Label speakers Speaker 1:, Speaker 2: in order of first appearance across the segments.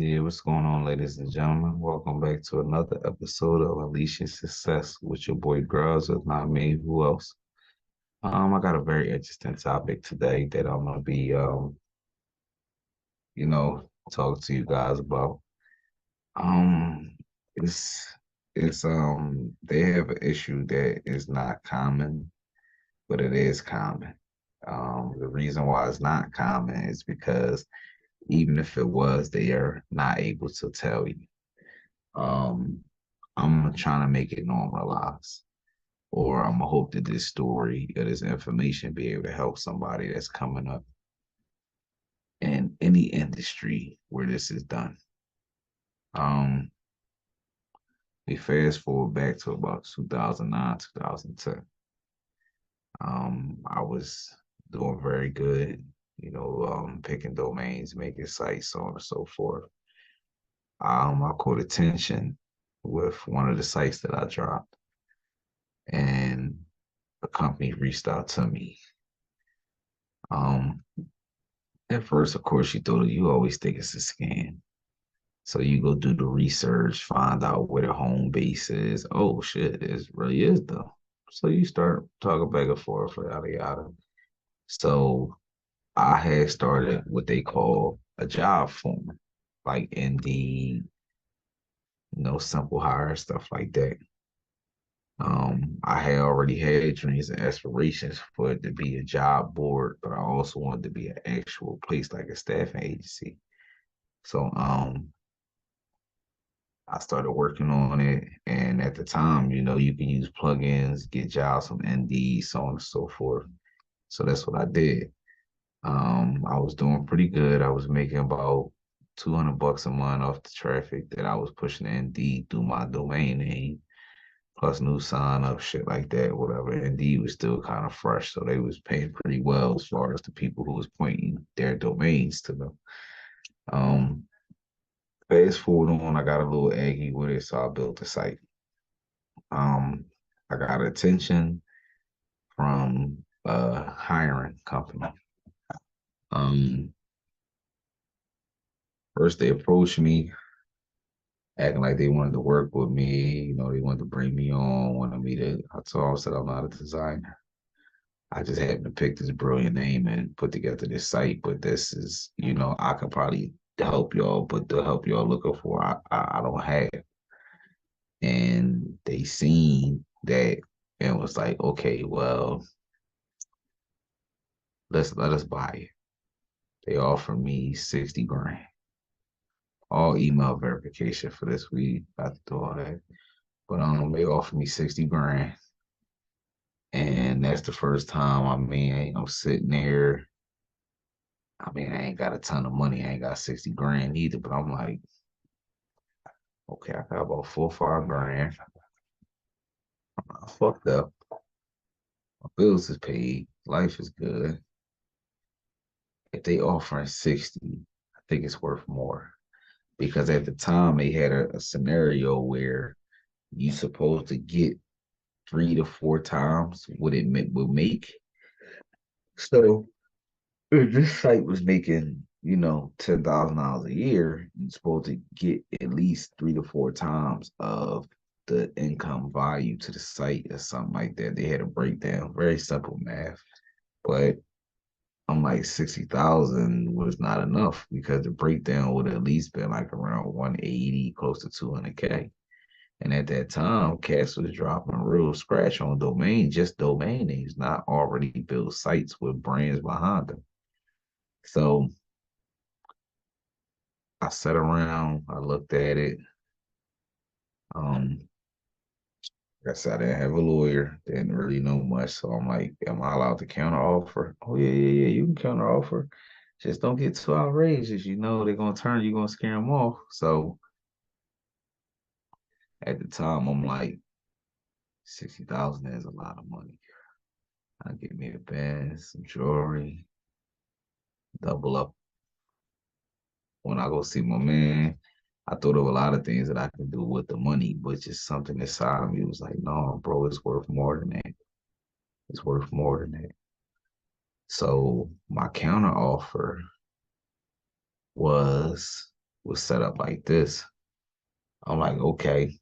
Speaker 1: Yeah, what's going on, ladies and gentlemen? Welcome back to another episode of Unleashing Success with your boy Grubbs, with not me, who else? I got a very interesting topic today that I'm gonna be talking to you guys about. Um it's they have an issue that is not common, but it is common. The reason why it's not common is because even if it was, they are not able to tell you. Um, I'm trying to make it normalized, or I'm gonna hope that this story or this information be able to help somebody that's coming up in any industry where this is done. Um, we fast forward back to about 2009, 2010. I was doing very good, picking domains, making sites, so on and so forth. I caught attention with one of the sites that I dropped, and a company reached out to me. Um, at first, of course, you always think it's a scam. So you go do the research, find out where the home base is. Oh shit, it really is though. So you start talking back and forth, yada yada. So I had started what they call a job form, like Indeed, simple hire, stuff like that. I had already had dreams and aspirations for it to be a job board, but I also wanted to be an actual place like a staffing agency. So I started working on it, and at the time, you can use plugins, get jobs from Indeed, so on and so forth. So that's what I did. I was doing pretty good. I was making about $200 a month off the traffic that I was pushing to Indeed through my domain name, plus new sign up, shit like that, whatever. Indeed was still kind of fresh, so they was paying pretty well as far as the people who was pointing their domains to them. Um, Fast forward on, I got a little aggy with it, so I built a site. Um, I got attention from a hiring company. Um, First they approached me, acting like they wanted to work with me. They wanted to bring me on, wanted me to. I told them, I said I'm not a designer. I just happened to pick this brilliant name and put together this site. But this is, I could probably help y'all, but the help y'all looking for, I don't have. And they seen that and was like, okay, well, let us buy it. They offered me 60 grand. All email verification for this. We about to do all that. But they offered me 60 grand. And that's the first time, I'm sitting there. I ain't got a ton of money. I ain't got 60 grand either, but I'm like, okay, I got about 4 or 5 grand. I fucked up. My bills is paid. Life is good. If they offering 60, I think it's worth more. Because at the time they had a scenario where you supposed to get 3 to 4 times what it would make. So if this site was making, $10,000 a year, you're supposed to get at least 3 to 4 times of the income value to the site or something like that. They had a breakdown, very simple math. But I'm like 60,000 was not enough because the breakdown would have at least been like around 180, close to 200K. And at that time, cats was dropping real scratch on domain, just domain names, not already built sites with brands behind them. So I sat around, I looked at it. Um, I said I didn't have a lawyer, didn't really know much. So I'm like, am I allowed to counter offer? Oh yeah, yeah, yeah, you can counter offer. Just don't get too outrageous. They're gonna turn, you're gonna scare them off. So at the time, I'm like, 60,000 is a lot of money. I get me a band, some jewelry, double up when I go see my man. I thought of a lot of things that I could do with the money, but just something inside of me was like, no, bro, it's worth more than that. It's worth more than that. So my counter offer was was set up like this. I'm like, okay,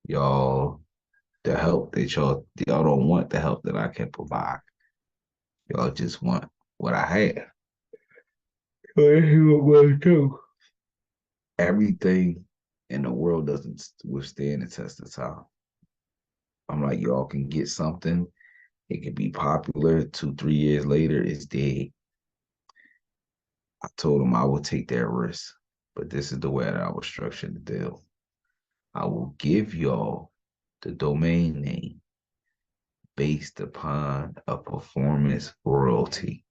Speaker 1: y'all, the help that y'all don't want the help that I can provide. Y'all just want what I had. Well, this is what we'll do. Everything in the world doesn't withstand the test of time. I'm like, y'all can get something. It can be popular. 2, 3 years later, it's dead. I told them I would take that risk, but this is the way that I was structuring the deal. I will give y'all the domain name based upon a performance royalty.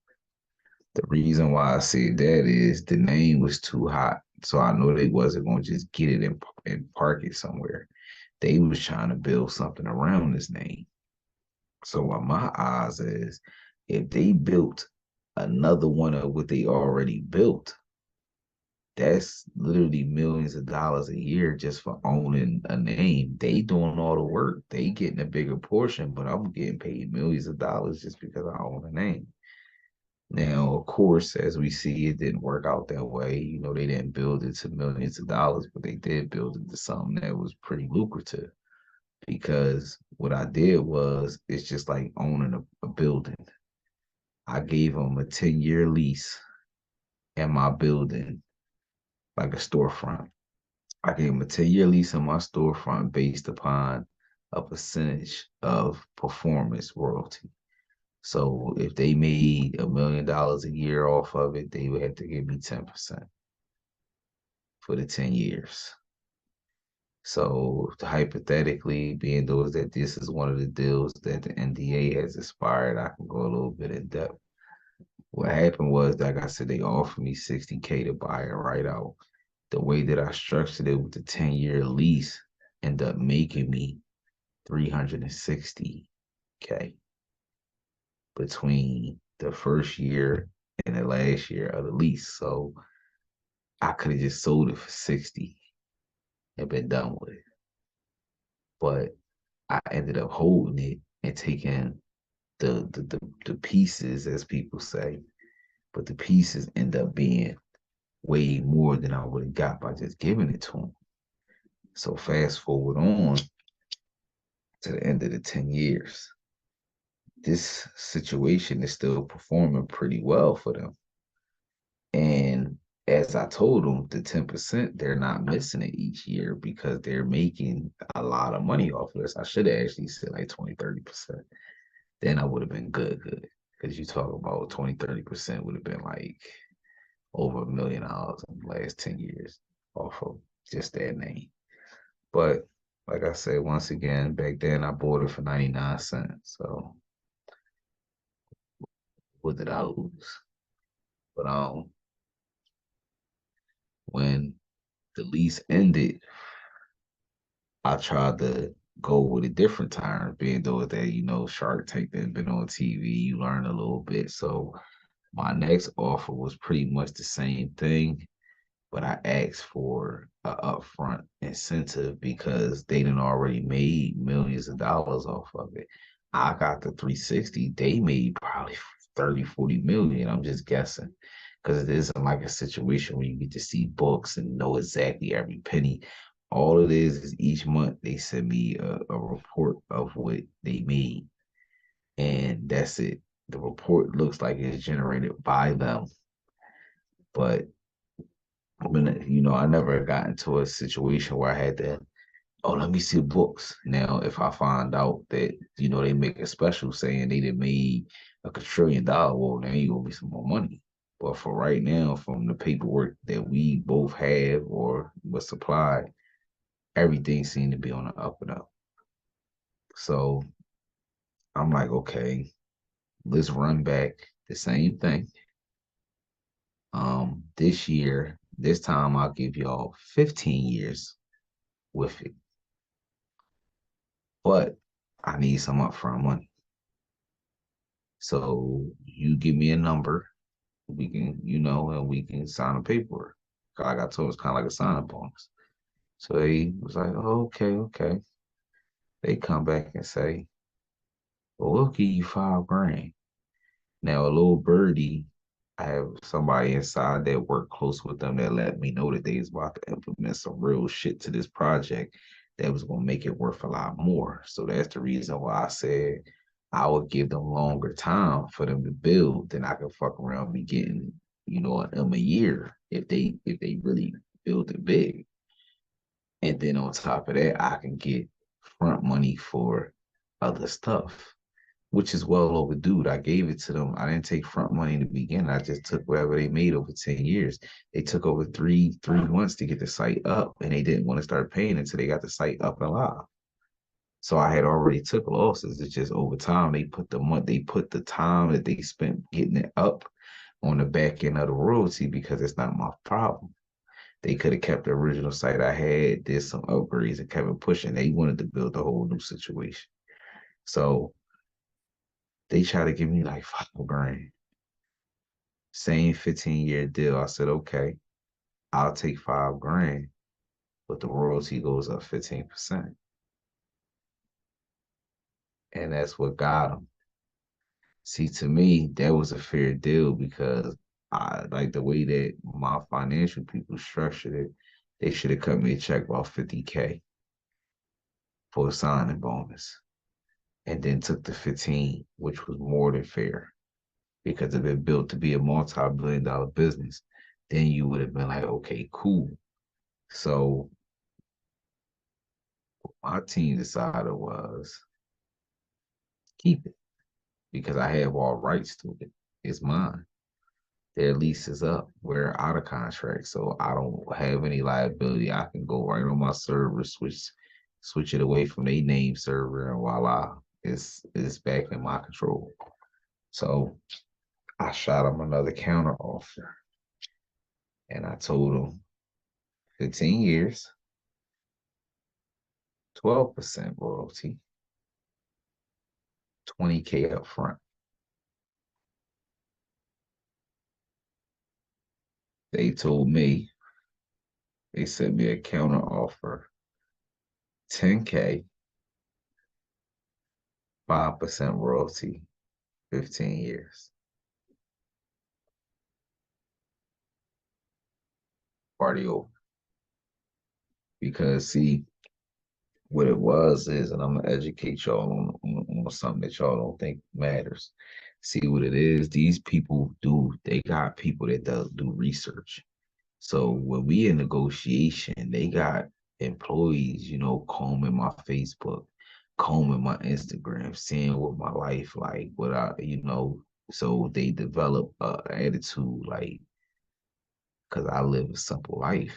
Speaker 1: The reason why I said that is the name was too hot. So I know they wasn't going to just get it and park it somewhere. They was trying to build something around this name. So what my eyes is, if they built another one of what they already built, that's literally millions of dollars a year just for owning a name. They doing all the work. They getting a bigger portion, but I'm getting paid millions of dollars just because I own a name. Now, of course, as we see, it didn't work out that way. You know, they didn't build it to millions of dollars, but they did build it to something that was pretty lucrative. Because what I did was, it's just like owning a building. I gave them a 10-year lease in my building, like a storefront. I gave them a 10-year lease on my storefront based upon a percentage of performance royalty. So if they made $1 million a year off of it, they would have to give me 10% for the 10 years. So hypothetically, being those that this is one of the deals that the NDA has expired, I can go a little bit in depth. What happened was, like I said, they offered me 60K to buy it right out. The way that I structured it with the 10-year lease ended up making me 360K between the first year and the last year of the lease. So I could have just sold it for 60 and been done with it. But I ended up holding it and taking the pieces, as people say, but the pieces end up being way more than I would have got by just giving it to them. So fast forward on to the end of the 10 years. This situation is still performing pretty well for them. And as I told them, the 10%, they're not missing it each year because they're making a lot of money off of this. I should have actually said like 20, 30%. Then I would have been good. Because you talk about 20, 30% would have been like over $1 million in the last 10 years off of just that name. But like I said, once again, back then I bought it for 99 cents. So what did I lose? But when the lease ended, I tried to go with a different time, being though that, Shark Tank that had been on TV, you learn a little bit. So my next offer was pretty much the same thing, but I asked for a upfront incentive because they done already made millions of dollars off of it. I got the 360, they made probably 30, 40 million. I'm just guessing. Because it isn't like a situation where you get to see books and know exactly every penny. All it is each month they send me a report of what they made. And that's it. The report looks like it's generated by them. But when I never got into a situation where I had to, oh, let me see books. Now, if I find out that they make a special saying they did made a quadrillion dollar, well, then you owe me some more money. But for right now, from the paperwork that we both have or was supplied, everything seemed to be on the up and up. So I'm like, okay, let's run back the same thing. This year, this time I'll give y'all 15 years with it. But I need some upfront money. So you give me a number, we can, and we can sign a paperwork. Like I told, it's kind of like a sign-up bonus. So he was like, oh, okay. They come back and say, well, we'll give you 5 grand. Now a little birdie I have somebody inside that worked close with them that let me know that they was about to implement some real shit to this project that was gonna make it worth a lot more. So that's the reason why I said I would give them longer time for them to build than I could fuck around be getting, them a year if they really build it big. And then on top of that, I can get front money for other stuff, which is well overdue. I gave it to them. I didn't take front money in the beginning. I just took whatever they made over 10 years. They took over three months to get the site up, and they didn't want to start paying until they got the site up and live. So I had already took losses. It's just over time they put the time that they spent getting it up on the back end of the royalty because it's not my problem. They could have kept the original site I had, did some upgrades, and kept it pushing. They wanted to build a whole new situation. So they try to give me like 5 grand. Same 15-year deal. I said, okay, I'll take 5 grand, but the royalty goes up 15%. And that's what got them. See, to me, that was a fair deal because I like the way that my financial people structured it. They should have cut me a check about 50K for a signing bonus and then took the 15, which was more than fair because if it built to be a multi-billion-dollar business, then you would have been like, okay, cool. So my team decided was keep it because I have all rights to it. It's mine. Their lease is up. We're out of contract, so I don't have any liability. I can go right on my server, switch it away from their name server, and voila, it's back in my control. So I shot them another counter offer, and I told them 15 years, 12% royalty, 20K up front. They told me they sent me a counter offer, 10K, 5% royalty, 15 years. Party over. Because see, what it was is, and I'm gonna educate y'all on something that y'all don't think matters. See what it is, these people they got people that do research. So when we in negotiation, they got employees, combing my Facebook, combing my Instagram, seeing what my life like, so they develop a attitude like, because I live a simple life.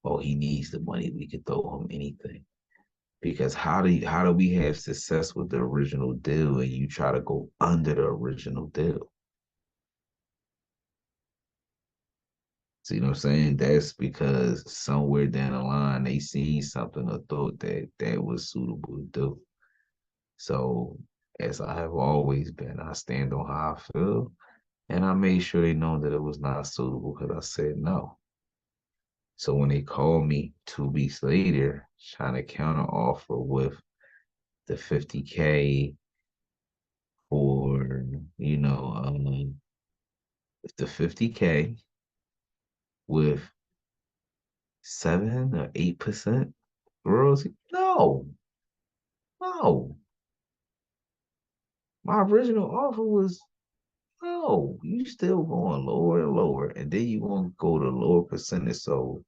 Speaker 1: Oh, he needs the money, we could throw him anything. Because how do we have success with the original deal and you try to go under the original deal? See what I'm saying? That's because somewhere down the line they seen something or thought that was suitable to do. So as I have always been, I stand on how I feel, and I made sure they know that it was not suitable because I said no. So when they called me 2 weeks later, trying to counter offer with the 50K or the 50K with 7 or 8% royalty. No, no. My original offer was no. You still going lower and lower, and then you want to go to lower percentage. So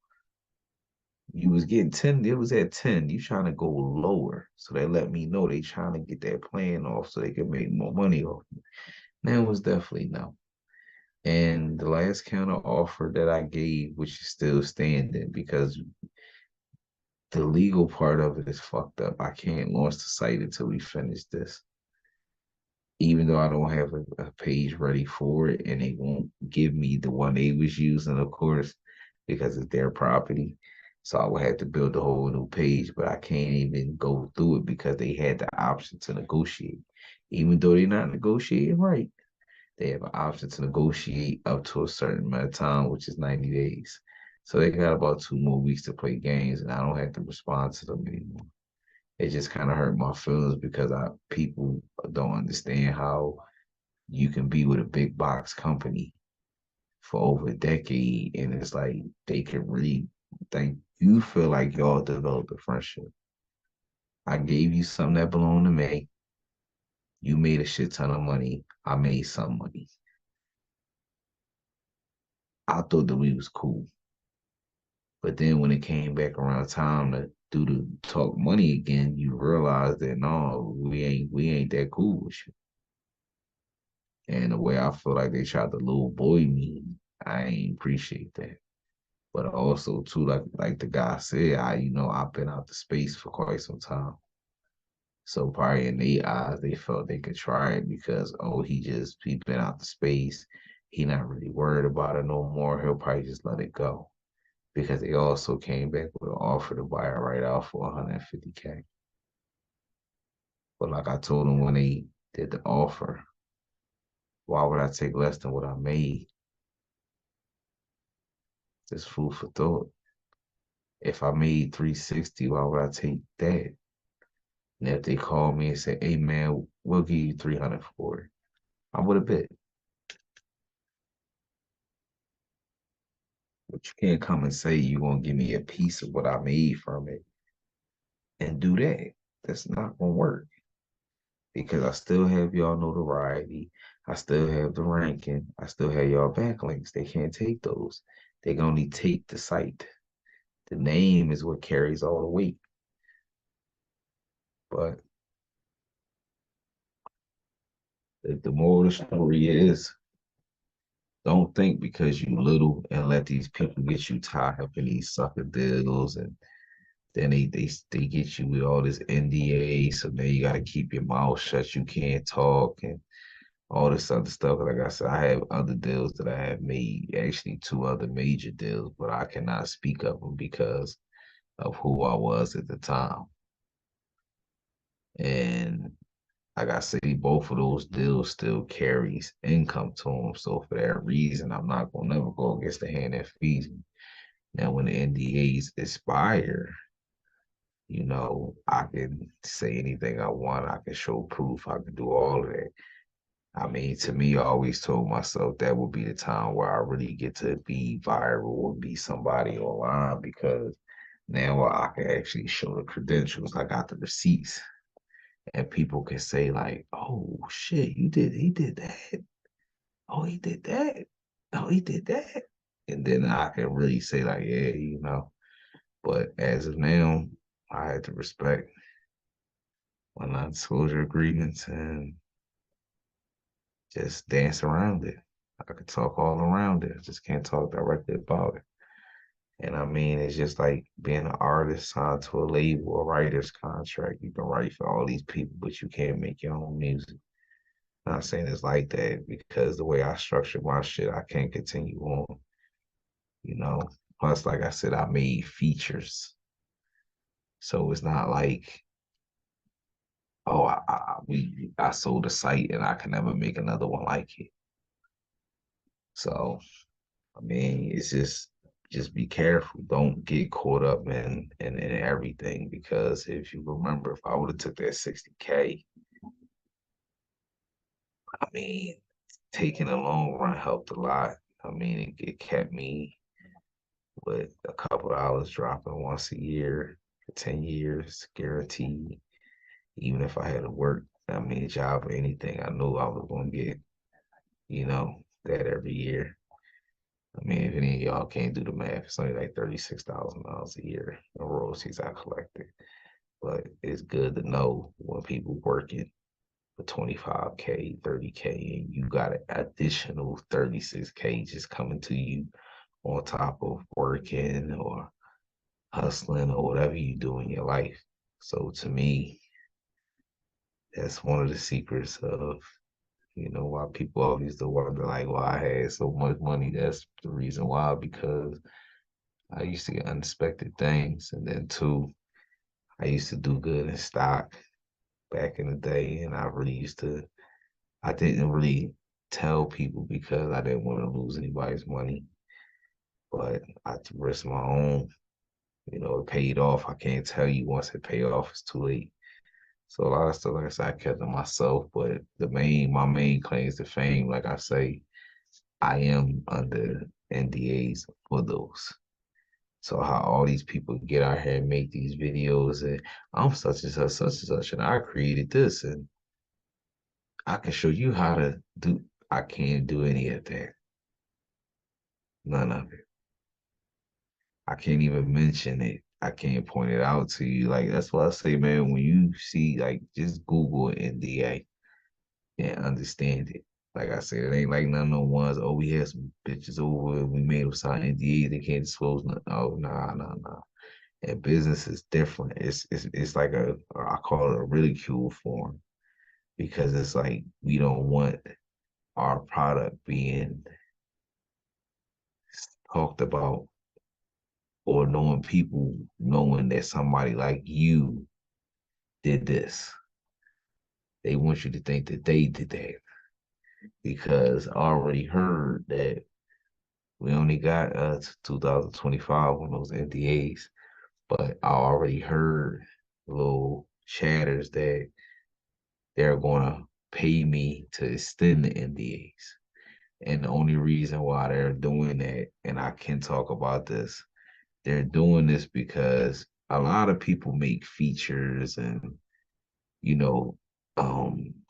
Speaker 1: you was getting 10, it was at 10. You trying to go lower. So they let me know they trying to get that plan off so they can make more money off me. That was definitely no. And the last counter offer that I gave, which is still standing because the legal part of it is fucked up. I can't launch the site until we finish this. Even though I don't have a page ready for it, and they won't give me the one they was using, of course, because it's their property. So I would have to build a whole new page, but I can't even go through it because they had the option to negotiate. Even though they're not negotiating right, they have an option to negotiate up to a certain amount of time, which is 90 days. So they got about 2 more weeks to play games, and I don't have to respond to them anymore. It just kind of hurt my feelings because people don't understand how you can be with a big box company for over a decade, and it's like they can really think you feel like y'all developed a friendship. I gave you something that belonged to me. You made a shit ton of money. I made some money. I thought that we was cool. But then when it came back around time to do the talk money again, you realize that no, we ain't that cool with you. And the way I feel like they tried to little boy me, I ain't appreciate that. But also too, like the guy said, I've been out the space for quite some time. So probably in their eyes, they felt they could try it because he been out the space. He not really worried about it no more. He'll probably just let it go. Because they also came back with an offer to buy it right out for 150K. But like I told them when they did the offer, why would I take less than what I made? Just food for thought. If I made 360, why would I take that? And if they called me and said, "Hey man, we'll give you 300 for it," I would have bet. But you can't come and say you're gonna give me a piece of what I made from it and do that. That's not gonna work because I still have y'all notoriety. I still have the ranking. I still have y'all backlinks. They can't take those. They can only take the site. The name is what carries all the weight. But the moral of the story is don't think because you little and let these people get you tied up in these sucker deals and then they get you with all this NDA, so now you gotta keep your mouth shut. You can't talk and all this other stuff. Like I said, I have other deals that I have made, actually two other major deals, but I cannot speak of them because of who I was at the time. And like I say, both of those deals still carries income to them. So for that reason, I'm not gonna never go against the hand that feeds me. Now, when the NDAs expire, I can say anything I want. I can show proof. I can do all of that. I mean, to me, I always told myself that would be the time where I really get to be viral or be somebody online because now I can actually show the credentials. I got the receipts, and people can say like, "Oh shit, he did that. Oh, he did that. Oh, he did that." And then I can really say like, yeah. But as of now, I had to respect my non-disclosure agreements and just dance around it. I could talk all around it. I just can't talk directly about it. And I mean, it's just like being an artist signed to a label, a writer's contract. You can write for all these people, but you can't make your own music. I'm not saying it's like that because the way I structure my shit, I can't continue on, you know. Plus, like I said, I made features. So it's not like, oh, I sold a site and I can never make another one like it. So I mean, it's just be careful. Don't get caught up in everything because if you remember, if I would have took that 60K, I mean, taking a long run helped a lot. I mean, it kept me with a couple dollars dropping once a year for 10 years, guaranteed. Even if I had to work, I mean, a job or anything, I knew I was gonna get, that every year. I mean, if any of y'all can't do the math, it's only like $36,000 a year in royalties I collected. But it's good to know when people working for 25K, 30K, and you got an additional 36K just coming to you on top of working or hustling or whatever you do in your life. So to me, that's one of the secrets of, why people always do wonder like why I had so much money. That's the reason why, because I used to get unexpected things. And then two, I used to do good in stock back in the day. And I didn't really tell people because I didn't want to lose anybody's money. But I risked my own, it paid off. I can't tell you once it paid off, it's too late. So a lot of stuff, like I said, I kept to myself. But my main claims to fame, like I say, I am under NDAs for those. So how all these people get out here and make these videos and I'm such and such, and I created this, and I can show you how to do. I can't do any of that. None of it. I can't even mention it. I can't point it out to you. Like that's why I say, man, when you see like just Google NDA and understand it. Like I said, it ain't like none of the ones, oh, we had some bitches over, we made them sign NDA, they can't disclose nothing. Oh, nah. And business is different. It's like I call it a ridicule form because it's like we don't want our product being talked about or knowing people knowing that somebody like you did this. They want you to think that they did that because I already heard that we only got 2025 on those NDAs, but I already heard little chatters that they're going to pay me to extend the NDAs. And the only reason why they're doing that, and I can talk about this, they're doing this because a lot of people make features and, you know,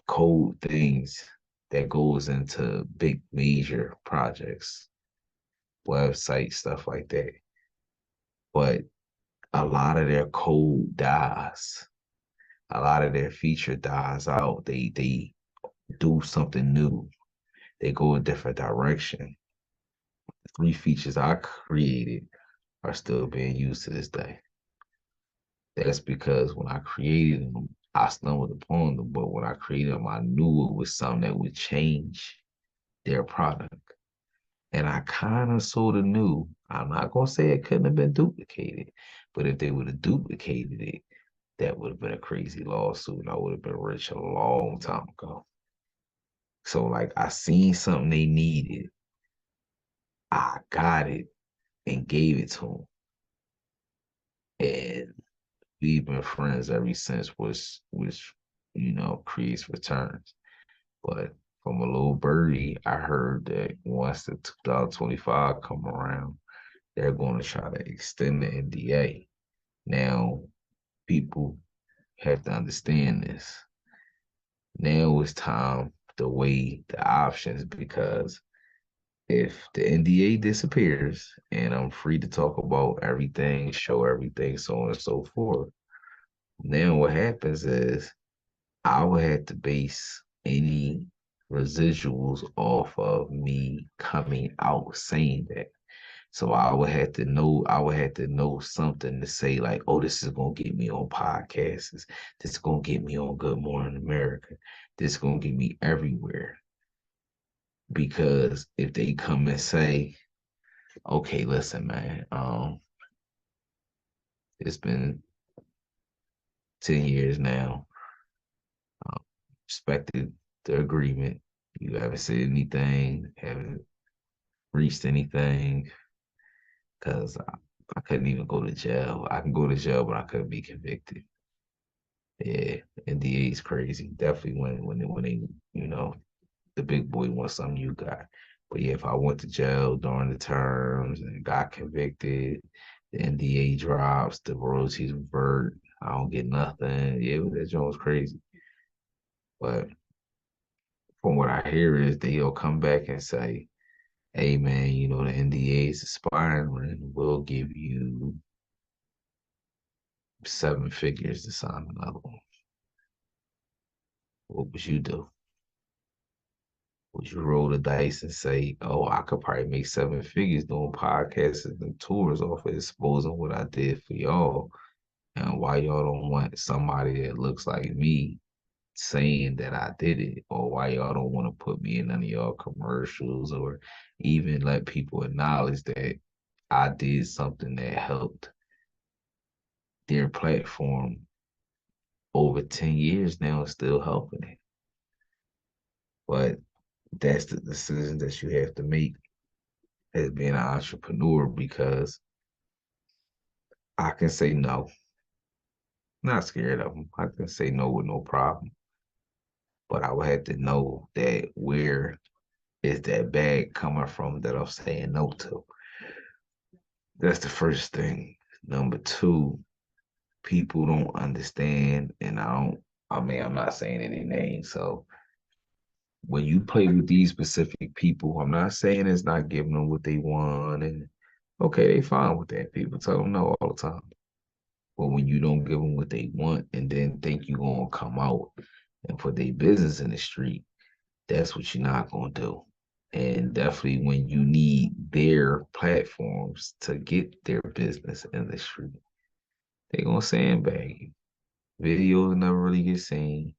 Speaker 1: code things that goes into big major projects, websites, stuff like that. But a lot of their code dies. A lot of their feature dies out. They do something new. They go a different direction. The three features I created are still being used to this day. That's because when I created them, I stumbled upon them. But when I created them, I knew it was something that would change their product. And I kind of sort of knew. I'm not going to say it couldn't have been duplicated, but if they would have duplicated it, that would have been a crazy lawsuit. And I would have been rich a long time ago. So, like, I seen something they needed. I got it and gave it to them. And we've been friends ever since, which creates returns. But from a little birdie, I heard that once the 2025 come around, they're going to try to extend the NDA. Now, people have to understand this. Now it's time to weigh the options because if the NDA disappears and I'm free to talk about everything, show everything, so on and so forth, now what happens is I would have to base any residuals off of me coming out saying that. So I would have to know something to say like, oh, this is gonna get me on podcasts. This is gonna get me on Good Morning America. This is gonna get me everywhere. Because if they come and say, okay, listen, man, it's been 10 years now. Respected the agreement. You haven't said anything, haven't reached anything, because I couldn't even go to jail. I can go to jail, but I couldn't be convicted. Yeah, NDA is crazy. Definitely when they the big boy wants something you got. But yeah, if I went to jail during the terms and got convicted, the NDA drops, the royalties revert. I don't get nothing. Yeah, that joint was crazy. But from what I hear is they'll come back and say, hey man, the NDA is expiring. We'll give you 7 figures to sign another one. What would you do? Would you roll the dice and say, oh, I could probably make 7 figures doing podcasts and tours off of exposing what I did for y'all? And why y'all don't want somebody that looks like me saying that I did it? Or why y'all don't want to put me in none of y'all commercials or even let people acknowledge that I did something that helped their platform over 10 years now and still helping it? But that's the decision that you have to make as being an entrepreneur because I can say no. Not scared of them. I can say no with no problem. But I would have to know that where is that bag coming from that I'm saying no to? That's the first thing. Number two, people don't understand, and I mean, I'm not saying any names. So when you play with these specific people, I'm not saying it's not giving them what they want, and okay, they fine with that. People tell them no all the time. But when you don't give them what they want and then think you're gonna come out and put their business in the street, that's what you're not gonna do. And definitely when you need their platforms to get their business in the street, they're gonna sandbag you. Videos never really get seen.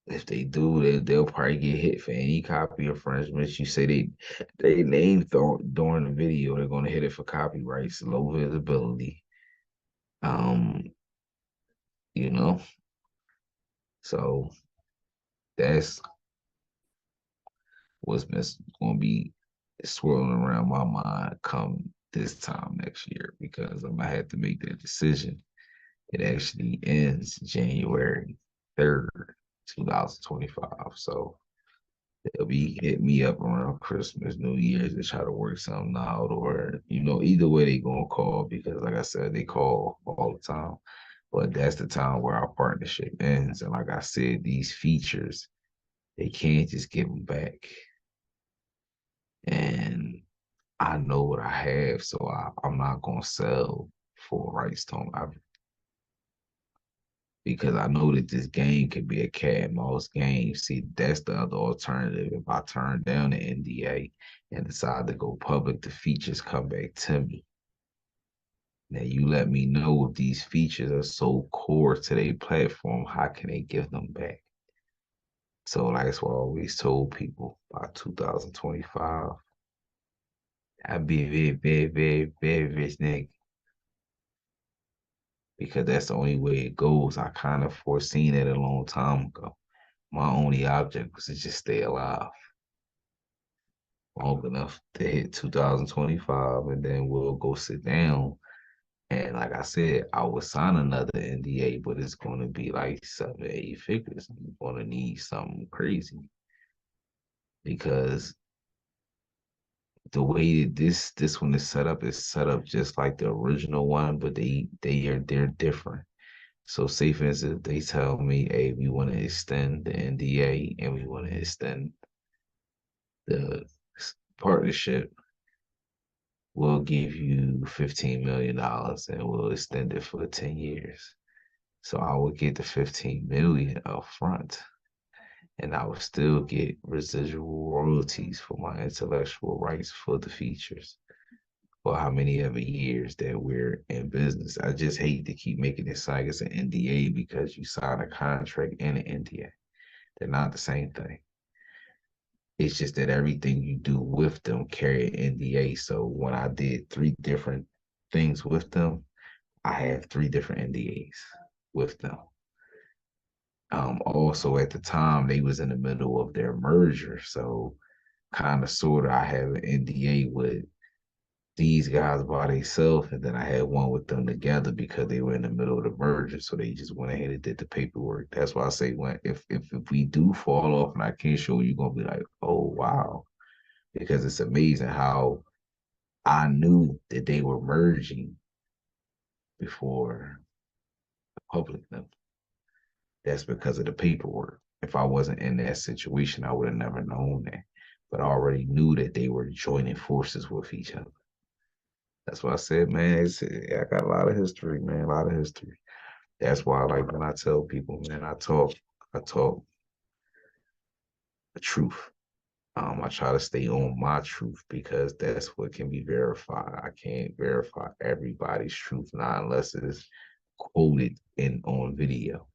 Speaker 1: If they do, they'll probably get hit for any copy infringements. You say they name during the video, they're gonna hit it for copyrights, low visibility. Um, you know, so that's what's been going to be swirling around my mind come this time next year because I'm gonna have to make that decision. It actually ends January 3rd, 2025. So they'll be hitting me up around Christmas, New Year's to try to work something out, or either way they gonna call because, like I said, they call all the time. But that's the time where our partnership ends. And like I said, these features they can't just give them back. And I know what I have, so I'm not gonna sell full rights to them because I know that this game could be a cat and mouse game. See, that's the other alternative. If I turn down the NDA and decide to go public, the features come back to me. Now you let me know if these features are so core to their platform, how can they give them back? So like, that's what I always told people by 2025, I'd be a very, very, very, very rich nigga because that's the only way it goes. I kind of foreseen it a long time ago. My only object was to just stay alive long enough to hit 2025, and then we'll go sit down. And like I said, I would sign another NDA, but it's going to be like 7, 8 figures. I'm going to need something crazy because the way that this one is set up just like the original one, but they're different. So say for instance, they tell me, hey, we want to extend the NDA and we want to extend the partnership. We'll give you $15 million and we'll extend it for 10 years. So I would get the 15 million up front and I would still get residual royalties for my intellectual rights for the features for how many ever years that we're in business. I just hate to keep making it sound like it's an NDA because you sign a contract and an NDA. They're not the same thing. It's just that everything you do with them carry an NDA. So when I did 3 different things with them, I have 3 different NDAs with them. Also at the time they was in the middle of their merger. So kind of sort of I have an NDA with these guys by themselves, and then I had one with them together because they were in the middle of the merger. So they just went ahead and did the paperwork. That's why I say when if we do fall off and I can't show you, you're gonna be like, oh wow. Because it's amazing how I knew that they were merging before the public knew. That's because of the paperwork. If I wasn't in that situation, I would have never known that. But I already knew that they were joining forces with each other. That's why I said, man, I got a lot of history, man, a lot of history. That's why, like, when I tell people, man, I talk the truth. I try to stay on my truth because that's what can be verified. I can't verify everybody's truth, not unless it's quoted in on video.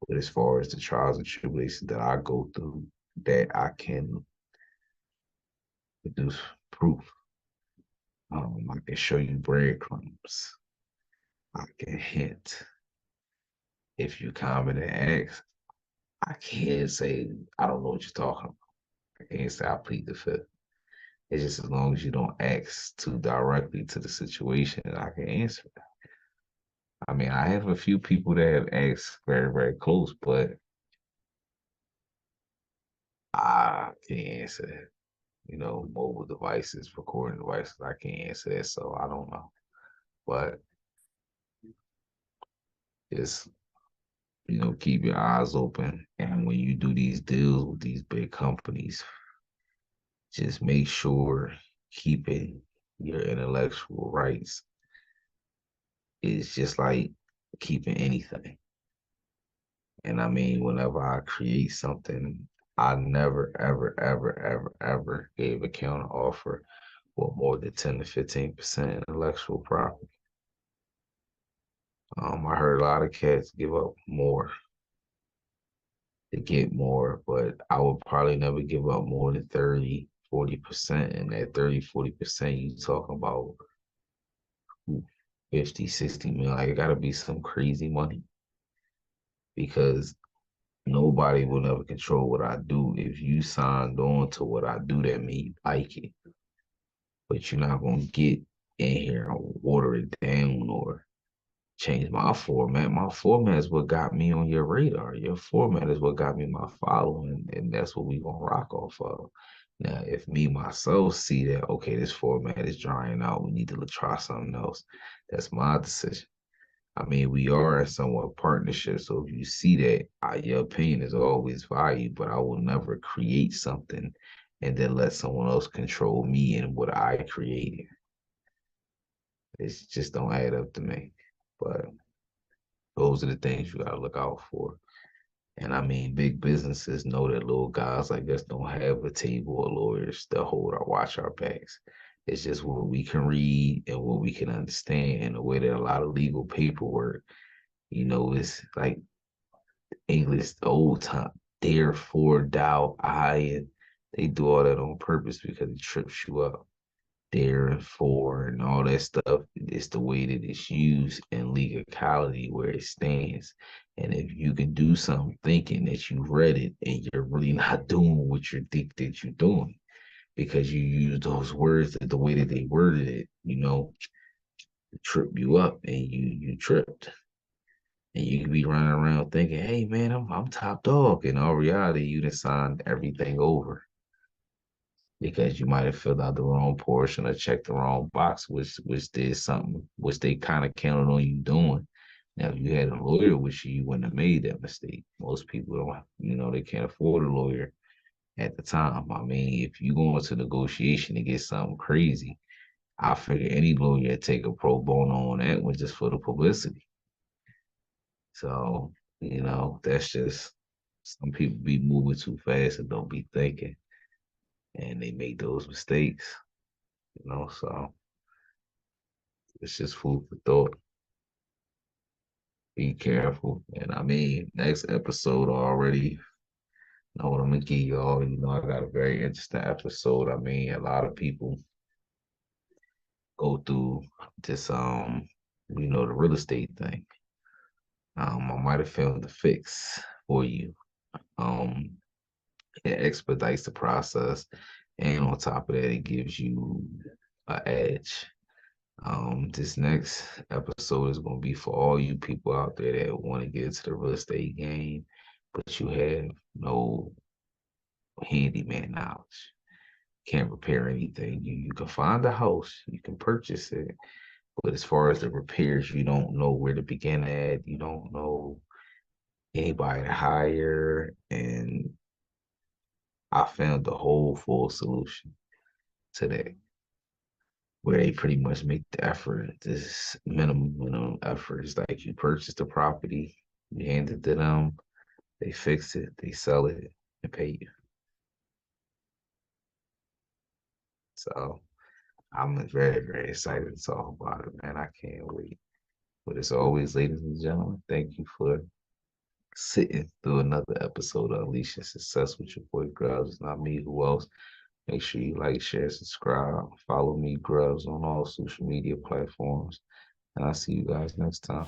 Speaker 1: But as far as the trials and tribulations that I go through, that I can produce proof. I can show you breadcrumbs. I can hint. If you comment and ask, I can't say I don't know what you're talking about. I can't say I plead the fifth. It's just as long as you don't ask too directly to the situation, I can answer it. I mean, I have a few people that have asked very, very close, but I can't answer that. Mobile devices, recording devices, I can't answer that, so I don't know. But it's, keep your eyes open. And when you do these deals with these big companies, just make sure keeping your intellectual rights is just like keeping anything. And I mean, whenever I create something, I never, ever, ever, ever, ever gave a counter offer with more than 10 to 15% intellectual property. I heard a lot of cats give up more to get more, but I would probably never give up more than 30, 40%. And that 30, 40%, you talking about 50, 60 million. Like, it gotta be some crazy money because nobody will ever control what I do. If you signed on to what I do, that means you like it. But you're not gonna get in here and water it down or change my format. My format is what got me on your radar. Your format is what got me my following, and that's what we gonna rock off of. Now, if me myself see that, okay, this format is drying out, we need to try something else. That's my decision. I mean, we are in somewhat partnership, so if you see that, your opinion is always valued, but I will never create something and then let someone else control me and what I created. It just don't add up to me. But those are the things you gotta look out for. And I mean, big businesses know that little guys like us don't have a table of lawyers that watch our backs. It's just what we can read and what we can understand, and the way that a lot of legal paperwork, it's like English old time. Therefore, thou, I, and they do all that on purpose because it trips you up. Therefore, and all that stuff. It's the way that it's used in legality where it stands. And if you can do something thinking that you read it and you're really not doing what you think that you're doing because you use those words the way that they worded it, trip you up and you tripped. And you can be running around thinking, hey man, I'm top dog. In all reality, you done signed everything over because you might have filled out the wrong portion or checked the wrong box, which did something which they kind of counted on you doing. Now, if you had a lawyer with you, you wouldn't have made that mistake. Most people don't, they can't afford a lawyer at the time. I mean, if you go into negotiation to get something crazy, I figure any lawyer take a pro bono on that one just for the publicity. So, that's just some people be moving too fast and don't be thinking, and they make those mistakes. So it's just food for thought. Be careful. And I mean, next episode already know what I'm gonna give y'all. I got a very interesting episode. I mean, a lot of people go through this the real estate thing. I might have found the fix for you. Um, it expedites the process, and on top of that, it gives you an edge. This next episode is going to be for all you people out there that want to get into the real estate game, but you have no handyman knowledge. Can't repair anything. You can find a house, you can purchase it, but as far as the repairs, you don't know where to begin at. You don't know anybody to hire, and I found the whole full solution to that, where they pretty much make the effort, this minimum effort. It's like you purchase the property, you hand it to them, they fix it, they sell it, and pay you. So I'm very, very excited to talk about it, man. I can't wait. But as always, ladies and gentlemen, thank you for sitting through another episode of Unleashing Success with your boy Grubbs. It's not me, who else? Make sure you like, share, subscribe. Follow me, Grubbs, on all social media platforms. And I'll see you guys next time.